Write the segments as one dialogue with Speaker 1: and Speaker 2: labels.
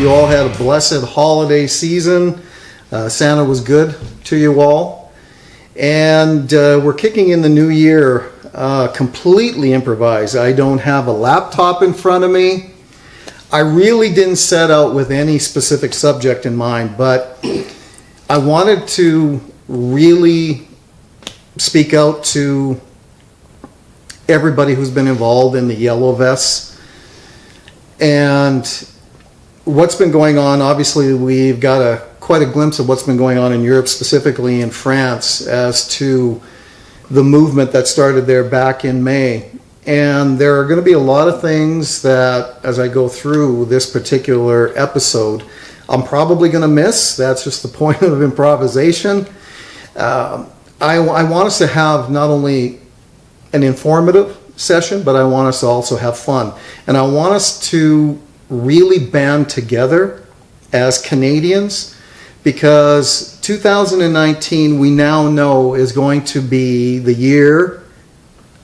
Speaker 1: you all had a blessed holiday season. Santa was good to you all. And we're kicking in the new year completely improvised. I don't have a laptop in front of me. I really didn't set out with any specific subject in mind, but I wanted to really speak out to everybody who's been involved in the yellow vests and what's been going on. Obviously, we've got quite a glimpse of what's been going on in Europe, specifically in France, as to the movement that started there back in May. And there are going to be a lot of things that, as I go through this particular episode, I'm probably going to miss. That's just the point of improvisation. I want us to have not only an informative session, but I want us to also have fun. And I want us to really band together as Canadians, because 2019 we now know is going to be the year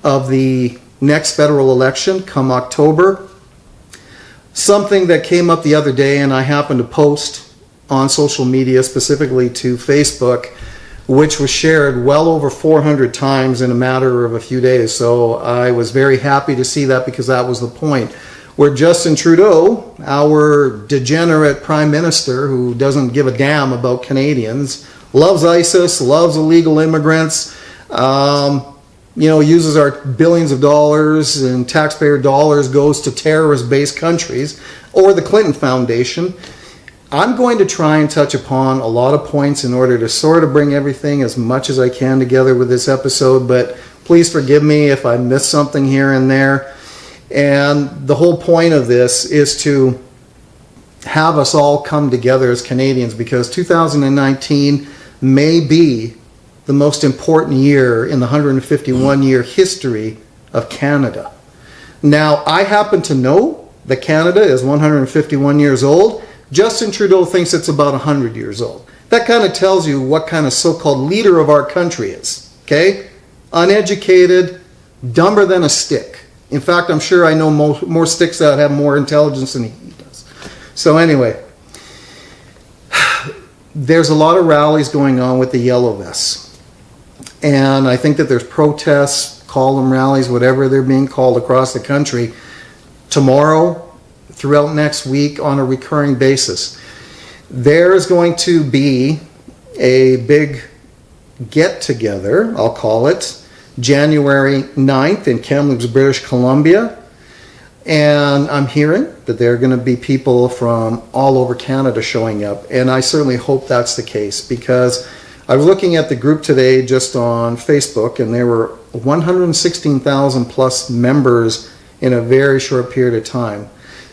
Speaker 1: of the next federal election come October. Something that came up the other day, and I happened to post on social media, specifically to Facebook, which was shared well over 400 times in a matter of a few days. So I was very happy to see that, because that was the point, where Justin Trudeau, our degenerate prime minister who doesn't give a damn about Canadians, loves ISIS, loves illegal immigrants, uses our billions of dollars and taxpayer dollars goes to terrorist-based countries, or the Clinton Foundation. I'm going to try and touch upon a lot of points in order to sort of bring everything as much as I can together with this episode, but please forgive me if I miss something here and there. And the whole point of this is to have us all come together as Canadians, because 2019 may be the most important year in the 151-year history of Canada. Now, I happen to know that Canada is 151 years old. Justin Trudeau thinks it's about 100 years old. That kind of tells you what kind of so-called leader of our country is, okay? Uneducated, dumber than a stick. In fact, I'm sure I know more sticks that have more intelligence than he does. So anyway, there's a lot of rallies going on with the yellow vests. And I think that there's protests, call them rallies, whatever they're being called across the country, tomorrow, throughout next week, on a recurring basis. There's going to be a big get-together, I'll call it, January 9th in Kamloops, British Columbia. And I'm hearing that there are going to be people from all over Canada showing up. And I certainly hope that's the case, because I was looking at the group today just on Facebook, and there were 116,000 plus members in a very short period of time.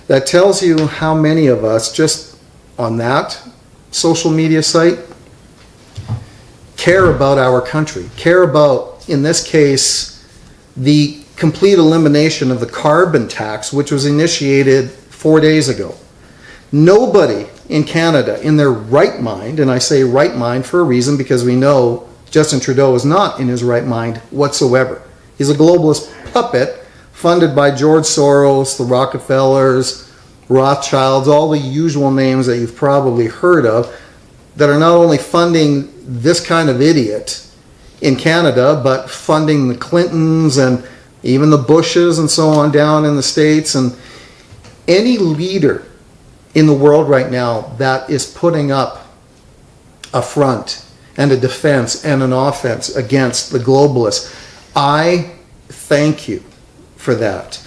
Speaker 1: That tells you how many of us, just on that social media site, care about our country, care about, in this case, the complete elimination of the carbon tax, which was initiated 4 days ago. Nobody in Canada in their right mind, and I say right mind for a reason, because we know Justin Trudeau is not in his right mind whatsoever. He's a globalist puppet funded by George Soros, the Rockefellers, Rothschilds, all the usual names that you've probably heard of, that are not only funding this kind of idiot in Canada, but funding the Clintons and even the Bushes and so on down in the States. And any leader in the world right now that is putting up a front and a defense and an offense against the globalists, I thank you for that.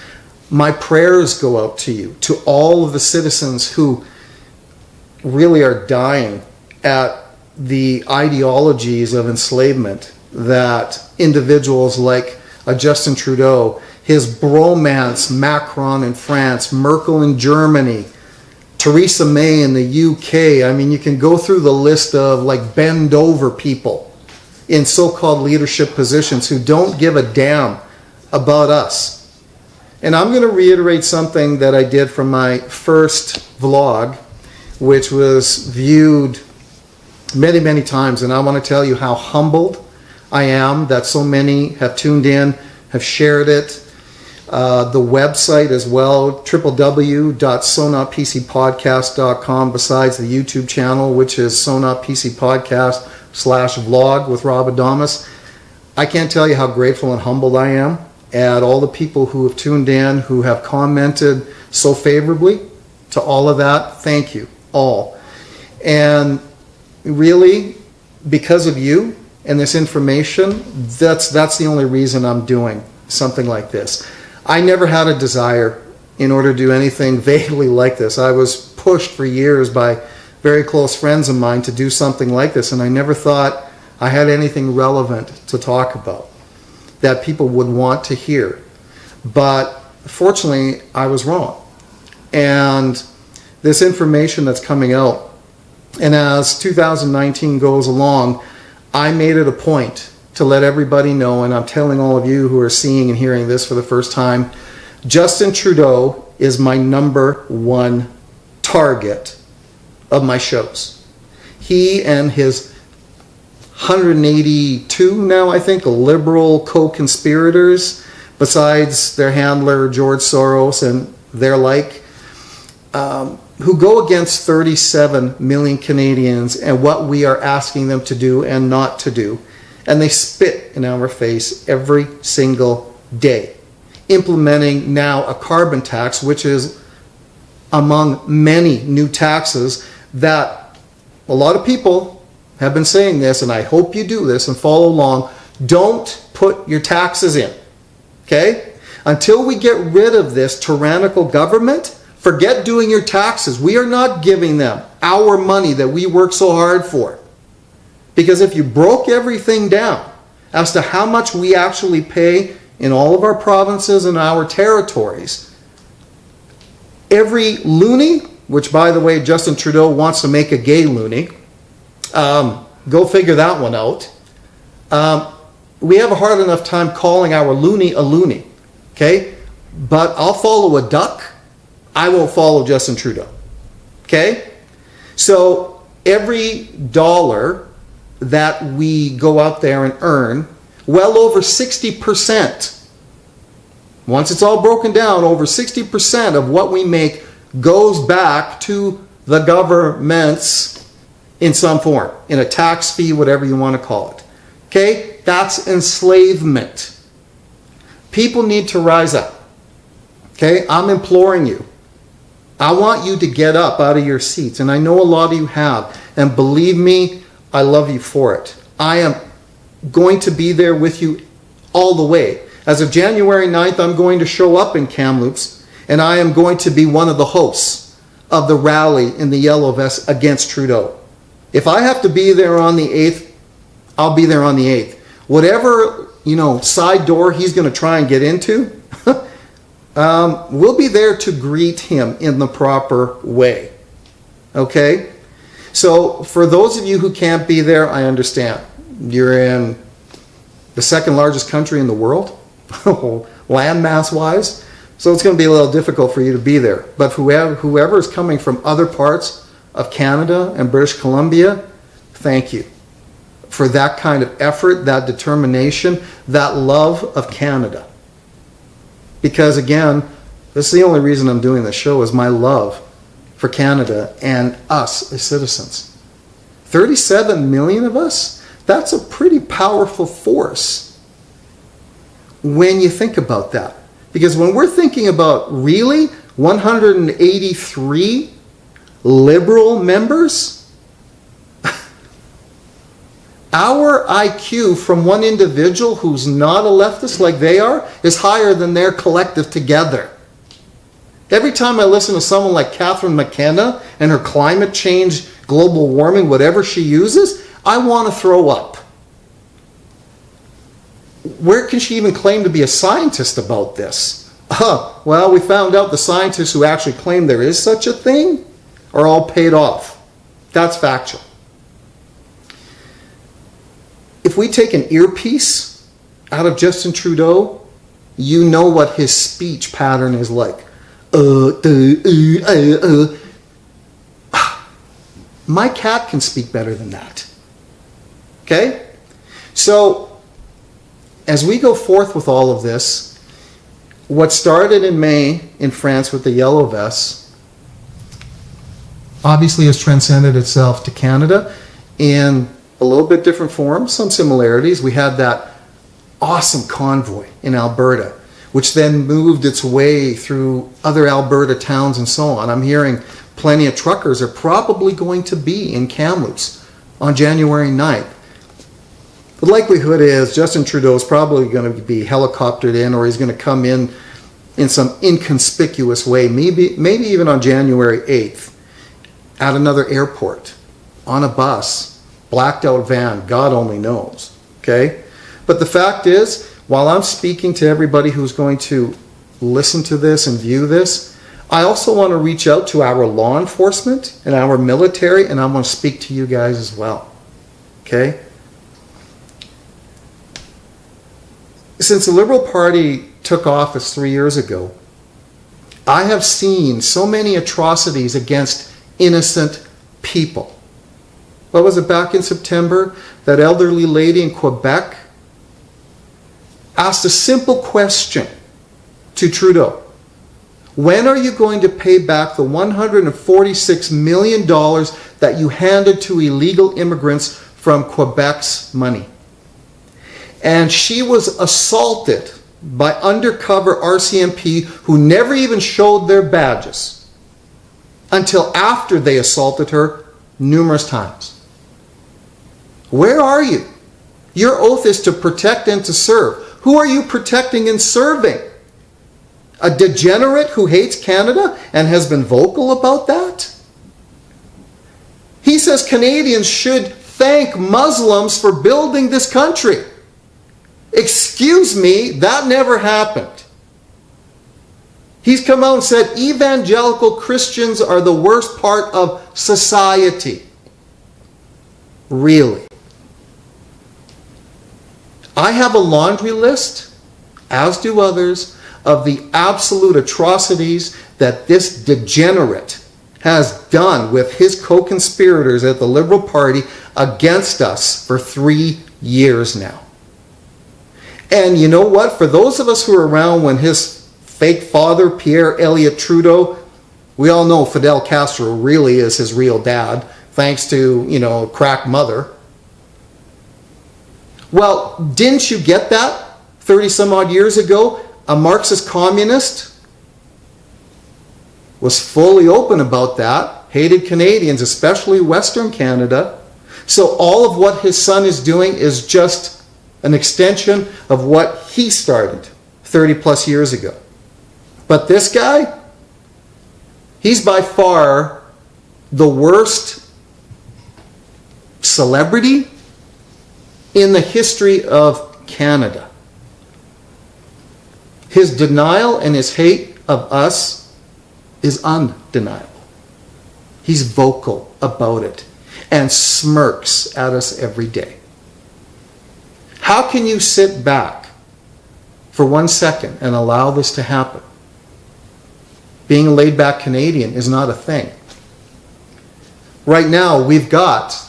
Speaker 1: My prayers go out to you, to all of the citizens who really are dying at the ideologies of enslavement that individuals like Justin Trudeau, his bromance, Macron in France, Merkel in Germany, Theresa May in the UK. I mean, you can go through the list of like bend over people in so-called leadership positions who don't give a damn about us. And I'm going to reiterate something that I did from my first vlog, which was viewed many, many times. And I want to tell you how humbled I am that so many have tuned in, have shared it. the website as well, www.sonotpcpodcast.com, besides the YouTube channel, which is sonotpcpodcast/vlog with Rob Adamus. I can't tell you how grateful and humbled I am at all the people who have tuned in, who have commented so favorably to all of that. Thank you all. And really, because of you and this information, that's the only reason I'm doing something like this. I never had a desire in order to do anything vaguely like this. I was pushed for years by very close friends of mine to do something like this, and I never thought I had anything relevant to talk about that people would want to hear. But fortunately, I was wrong. And this information that's coming out, and as 2019 goes along, I made it a point to let everybody know, and I'm telling all of you who are seeing and hearing this for the first time, Justin Trudeau is my #1 target of my shows. He and his 182 now, I think, Liberal co-conspirators, besides their handler George Soros and their like, who go against 37 million Canadians and what we are asking them to do and not to do. And they spit in our face every single day, implementing now a carbon tax, which is among many new taxes that a lot of people have been saying this, and I hope you do this and follow along. Don't put your taxes in, okay? Until we get rid of this tyrannical government, forget doing your taxes. We are not giving them our money that we work so hard for. Because if you broke everything down as to how much we actually pay in all of our provinces and our territories, every loony, which by the way, Justin Trudeau wants to make a gay loony, go figure that one out. We have a hard enough time calling our loony a loony, okay? But I'll follow a duck. I won't follow Justin Trudeau, okay? So every dollar that we go out there and earn, well over 60%, once it's all broken down, over 60% of what we make goes back to the governments in some form, in a tax fee, whatever you want to call it. Okay? That's enslavement. People need to rise up. Okay? I'm imploring you. I want you to get up out of your seats, and I know a lot of you have, and believe me, I love you for it. I am going to be there with you all the way. As of January 9th, I'm going to show up in Kamloops, and I am going to be one of the hosts of the rally in the Yellow Vest against Trudeau. If I have to be there on the 8th, I'll be there on the 8th. Whatever, side door he's going to try and get into, we'll be there to greet him in the proper way. Okay? So for those of you who can't be there, I understand. You're in the second largest country in the world, landmass-wise, so it's going to be a little difficult for you to be there. But whoever is coming from other parts of Canada and British Columbia, thank you for that kind of effort, that determination, that love of Canada. Because again, this is the only reason I'm doing this show, is my love for Canada and us as citizens. 37 million of us, that's a pretty powerful force when you think about that. Because when we're thinking about really 183 Liberal members, our IQ from one individual who's not a leftist like they are is higher than their collective together. Every time I listen to someone like Catherine McKenna and her climate change, global warming, whatever she uses, I want to throw up. Where can she even claim to be a scientist about this? Well, we found out the scientists who actually claim there is such a thing are all paid off. That's factual. If we take an earpiece out of Justin Trudeau, you know what his speech pattern is like. My cat can speak better than that. Okay? So, as we go forth with all of this, what started in May in France with the yellow vests obviously has transcended itself to Canada in a little bit different form, some similarities. We had that awesome convoy in Alberta, which then moved its way through other Alberta towns and so on. I'm hearing plenty of truckers are probably going to be in Kamloops on January 9th. The likelihood is Justin Trudeau is probably going to be helicoptered in, or he's going to come in some inconspicuous way, maybe even on January 8th, at another airport, on a bus, blacked out van, God only knows, okay? But the fact is, while I'm speaking to everybody who's going to listen to this and view this, I also want to reach out to our law enforcement and our military, and I want to speak to you guys as well, okay? Since the Liberal Party took office 3 years ago, I have seen so many atrocities against innocent people. What was it back in September? That elderly lady in Quebec asked a simple question to Trudeau. When are you going to pay back the $146 million that you handed to illegal immigrants from Quebec's money? And she was assaulted by undercover RCMP who never even showed their badges until after they assaulted her numerous times. Where are you? Your oath is to protect and to serve. Who are you protecting and serving? A degenerate who hates Canada and has been vocal about that? He says Canadians should thank Muslims for building this country. Excuse me, that never happened. He's come out and said evangelical Christians are the worst part of society. Really? I have a laundry list, as do others, of the absolute atrocities that this degenerate has done with his co-conspirators at the Liberal Party against us for 3 years now. And you know what? For those of us who were around when his fake father, Pierre Elliott Trudeau, we all know Fidel Castro really is his real dad, thanks to, crack mother. Well, didn't you get that 30 some odd years ago? A Marxist communist was fully open about that, hated Canadians, especially Western Canada. So all of what his son is doing is just an extension of what he started 30 plus years ago. But this guy, he's by far the worst celebrity in the history of Canada. His denial and his hate of us is undeniable. He's vocal about it and smirks at us every day. How can you sit back for 1 second and allow this to happen? Being a laid-back Canadian is not a thing. Right now, we've got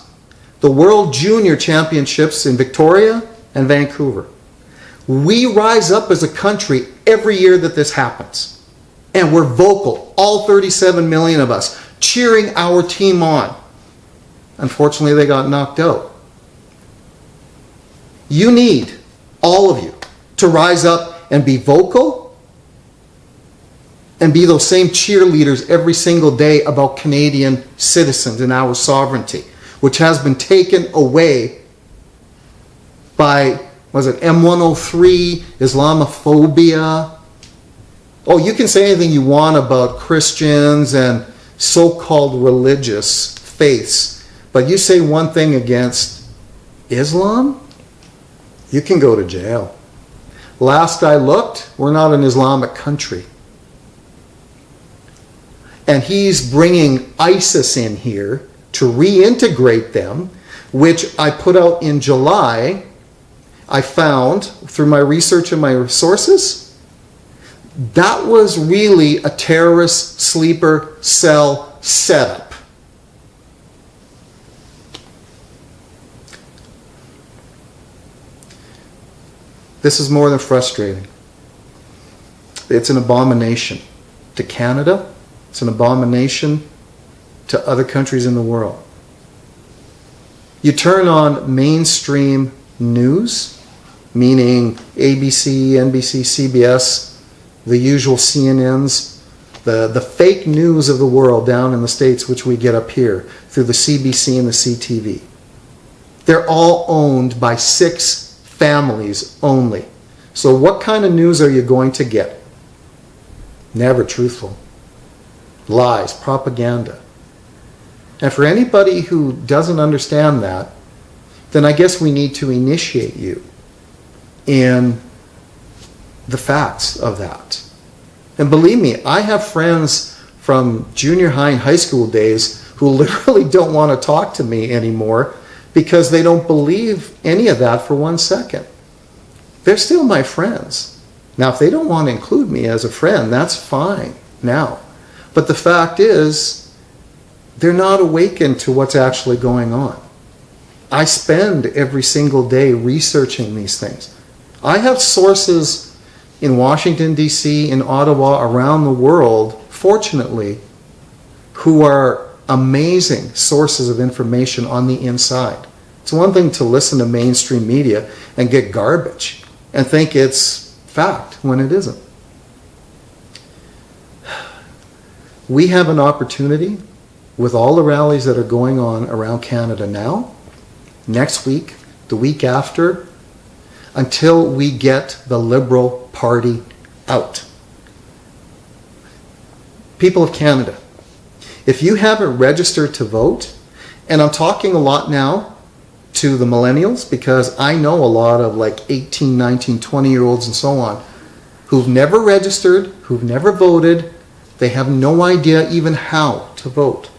Speaker 1: the World Junior Championships in Victoria and Vancouver. We rise up as a country every year that this happens. And we're vocal, all 37 million of us, cheering our team on. Unfortunately, they got knocked out. You need, all of you, to rise up and be vocal and be those same cheerleaders every single day about Canadian citizens and our sovereignty, which has been taken away by, M103, Islamophobia. Oh, you can say anything you want about Christians and so-called religious faiths, but you say one thing against Islam, you can go to jail. Last I looked, we're not an Islamic country. And he's bringing ISIS in here to reintegrate them, which I put out in July. I found, through my research and my sources, that was really a terrorist sleeper cell setup. This is more than frustrating. It's an abomination to Canada. It's an abomination to other countries in the world. You turn on mainstream news, meaning ABC, NBC, CBS, the usual CNNs, the fake news of the world down in the States, which we get up here through the CBC and the CTV. They're all owned by 6 families only. So what kind of news are you going to get? Never truthful. Lies, propaganda. And for anybody who doesn't understand that, then I guess we need to initiate you in the facts of that. And believe me, I have friends from junior high and high school days who literally don't want to talk to me anymore because they don't believe any of that for 1 second. They're still my friends. Now, if they don't want to include me as a friend, that's fine now. But the fact is, they're not awakened to what's actually going on. I spend every single day researching these things. I have sources in Washington, D.C., in Ottawa, around the world, fortunately, who are amazing sources of information on the inside. It's one thing to listen to mainstream media and get garbage and think it's fact when it isn't. We have an opportunity with all the rallies that are going on around Canada now, next week, the week after, until we get the Liberal Party out. People of Canada, if you haven't registered to vote, and I'm talking a lot now to the millennials because I know a lot of like 18, 19, 20-year-olds and so on who've never registered, who've never voted, they have no idea even how to vote.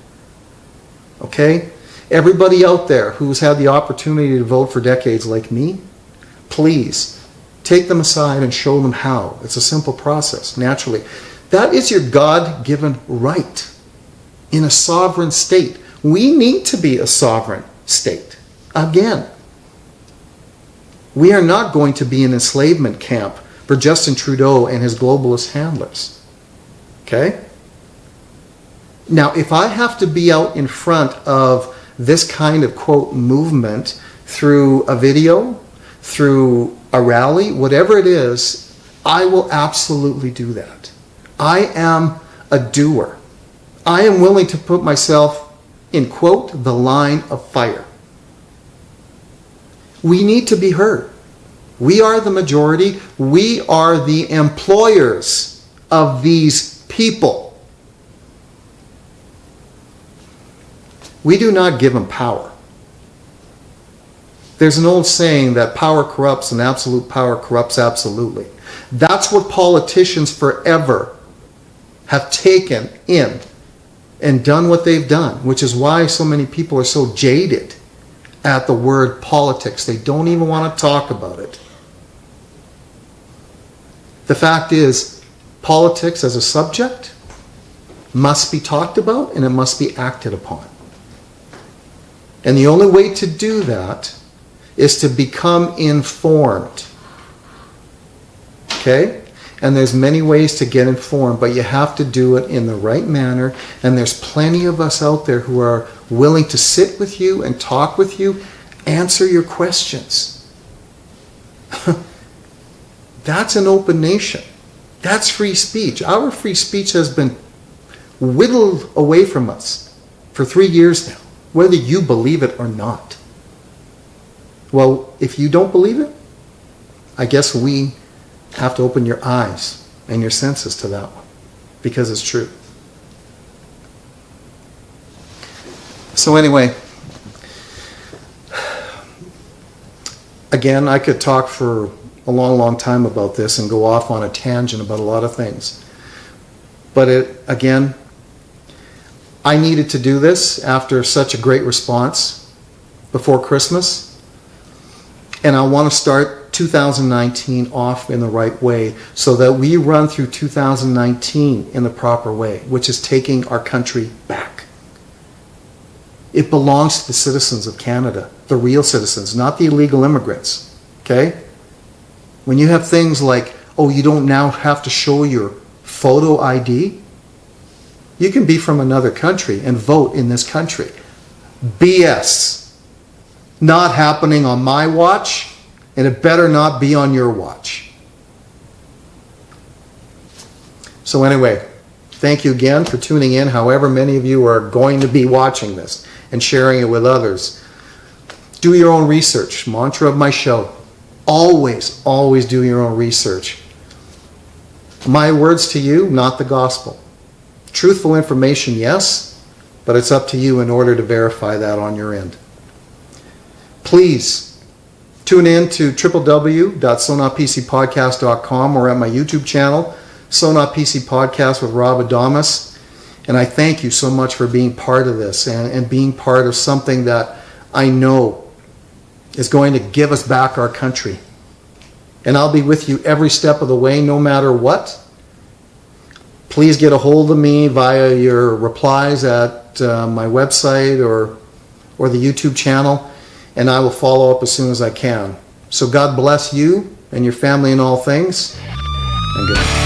Speaker 1: Okay? Everybody out there who's had the opportunity to vote for decades like me, please take them aside and show them how. It's a simple process, naturally. That is your God-given right in a sovereign state. We need to be a sovereign state. Again, we are not going to be an enslavement camp for Justin Trudeau and his globalist handlers. Okay? Now, if I have to be out in front of this kind of, quote, movement through a video, through a rally, whatever it is, I will absolutely do that. I am a doer. I am willing to put myself in, quote, the line of fire. We need to be heard. We are the majority. We are the employers of these people. We do not give them power. There's an old saying that power corrupts and absolute power corrupts absolutely. That's what politicians forever have taken in and done what they've done, which is why so many people are so jaded at the word politics. They don't even want to talk about it. The fact is, politics as a subject must be talked about and it must be acted upon. And the only way to do that is to become informed. Okay? And there's many ways to get informed, but you have to do it in the right manner. And there's plenty of us out there who are willing to sit with you and talk with you, answer your questions. That's an open nation. That's free speech. Our free speech has been whittled away from us for 3 years now, whether you believe it or not. Well, if you don't believe it, I guess we have to open your eyes and your senses to that one, because it's true. So anyway, again, I could talk for a long, long time about this and go off on a tangent about a lot of things. But again, I needed to do this after such a great response before Christmas. And I want to start 2019 off in the right way so that we run through 2019 in the proper way, which is taking our country back. It belongs to the citizens of Canada, the real citizens, not the illegal immigrants. Okay? When you have things like Oh, you don't now have to show your photo ID? You can be from another country and vote in this country. BS. Not happening on my watch, and it better not be on your watch. So anyway, thank you again for tuning in, however many of you are going to be watching this and sharing it with others. Do your own research. Mantra of my show. Always, always do your own research. My words to you, not the gospel. Truthful information, yes, but it's up to you in order to verify that on your end. Please tune in to www.sonatpcpodcast.com or at my YouTube channel, Sonat PC Podcast with Rob Adamus. And I thank you so much for being part of this and being part of something that I know is going to give us back our country. And I'll be with you every step of the way, no matter what. Please get a hold of me via your replies at my website or the YouTube channel, and I will follow up as soon as I can. So God bless you and your family in all things, and good night.